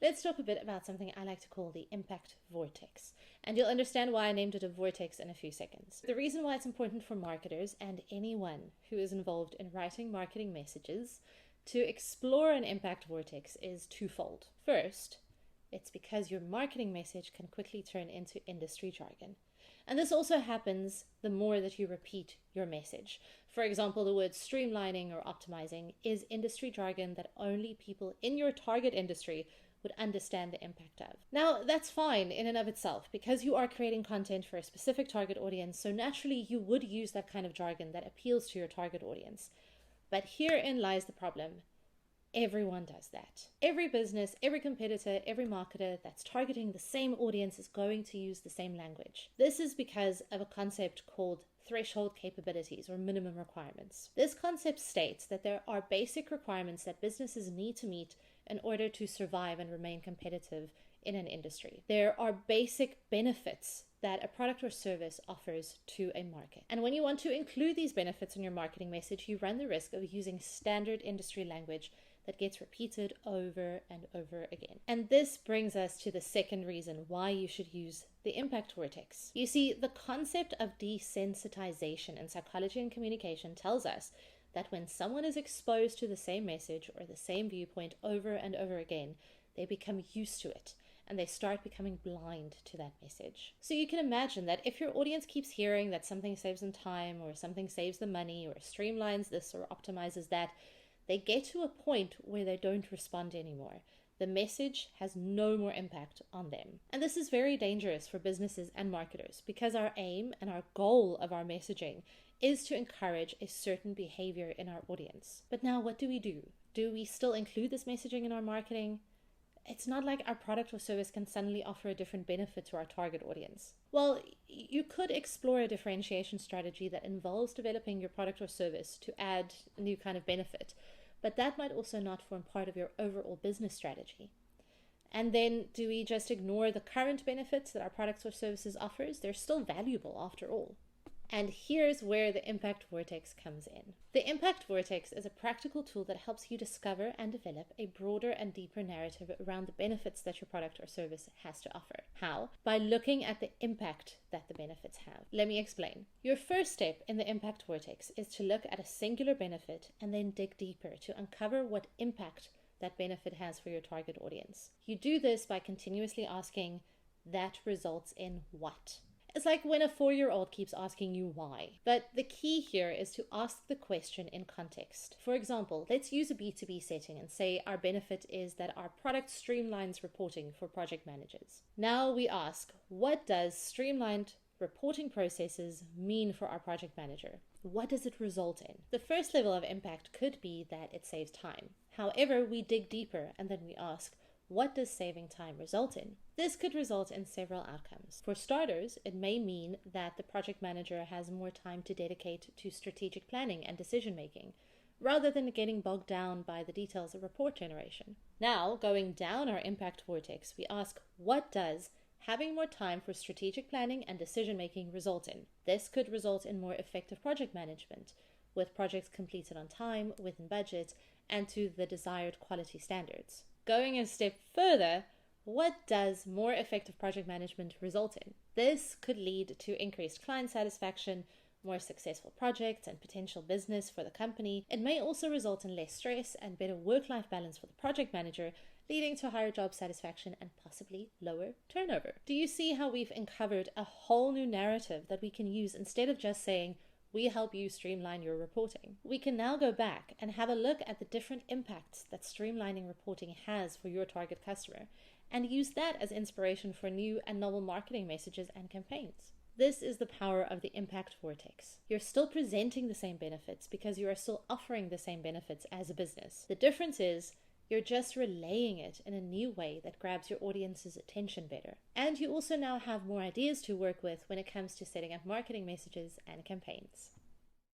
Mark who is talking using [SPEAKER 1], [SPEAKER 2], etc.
[SPEAKER 1] Let's talk a bit about something I like to call the Impact Vortex, and you'll understand why I named it a vortex in a few seconds. The reason why it's important for marketers and anyone who is involved in writing marketing messages to explore an impact vortex is twofold. First, it's because your marketing message can quickly turn into industry jargon. And this also happens the more that you repeat your message. For example, the word streamlining or optimizing is industry jargon that only people in your target industry would understand the impact of. Now, that's fine in and of itself because you are creating content for a specific target audience, so naturally you would use that kind of jargon that appeals to your target audience. But herein lies the problem. Everyone does that. Every business, every competitor, every marketer that's targeting the same audience is going to use the same language. This is because of a concept called threshold capabilities or minimum requirements. This concept states that there are basic requirements that businesses need to meet in order to survive and remain competitive in an industry. There are basic benefits that a product or service offers to a market. And when you want to include these benefits in your marketing message, you run the risk of using standard industry language that gets repeated over and over again. And this brings us to the second reason why you should use the impact vortex. You see, the concept of desensitization in psychology and communication tells us that when someone is exposed to the same message or the same viewpoint over and over again, they become used to it and they start becoming blind to that message. So you can imagine that if your audience keeps hearing that something saves them time or something saves them money or streamlines this or optimizes that, they get to a point where they don't respond anymore. The message has no more impact on them. And this is very dangerous for businesses and marketers because our aim and our goal of our messaging is to encourage a certain behavior in our audience. But now what do? Do we still include this messaging in our marketing? It's not like our product or service can suddenly offer a different benefit to our target audience. Well, you could explore a differentiation strategy that involves developing your product or service to add a new kind of benefit, but that might also not form part of your overall business strategy. And then do we just ignore the current benefits that our products or services offers? They're still valuable after all. And here's where the Impact Vortex comes in. The Impact Vortex is a practical tool that helps you discover and develop a broader and deeper narrative around the benefits that your product or service has to offer. How? By looking at the impact that the benefits have. Let me explain. Your first step in the Impact Vortex is to look at a singular benefit and then dig deeper to uncover what impact that benefit has for your target audience. You do this by continuously asking, that results in what? It's like when a 4-year-old keeps asking you why. But the key here is to ask the question in context. For example, let's use a B2B setting and say our benefit is that our product streamlines reporting for project managers. Now we ask, what does streamlined reporting processes mean for our project manager? What does it result in? The first level of impact could be that it saves time. However, we dig deeper and then we ask, what does saving time result in? This could result in several outcomes. For starters, it may mean that the project manager has more time to dedicate to strategic planning and decision making, rather than getting bogged down by the details of report generation. Now, going down our impact vortex, we ask, what does having more time for strategic planning and decision making result in? This could result in more effective project management, with projects completed on time, within budget, and to the desired quality standards. Going a step further, what does more effective project management result in? This could lead to increased client satisfaction, more successful projects and potential business for the company. It may also result in less stress and better work-life balance for the project manager, leading to higher job satisfaction and possibly lower turnover. Do you see how we've uncovered a whole new narrative that we can use instead of just saying, we help you streamline your reporting? We can now go back and have a look at the different impacts that streamlining reporting has for your target customer and use that as inspiration for new and novel marketing messages and campaigns. This is the power of the Impact Vortex. You're still presenting the same benefits because you are still offering the same benefits as a business. The difference is you're just relaying it in a new way that grabs your audience's attention better. And you also now have more ideas to work with when it comes to setting up marketing messages and campaigns.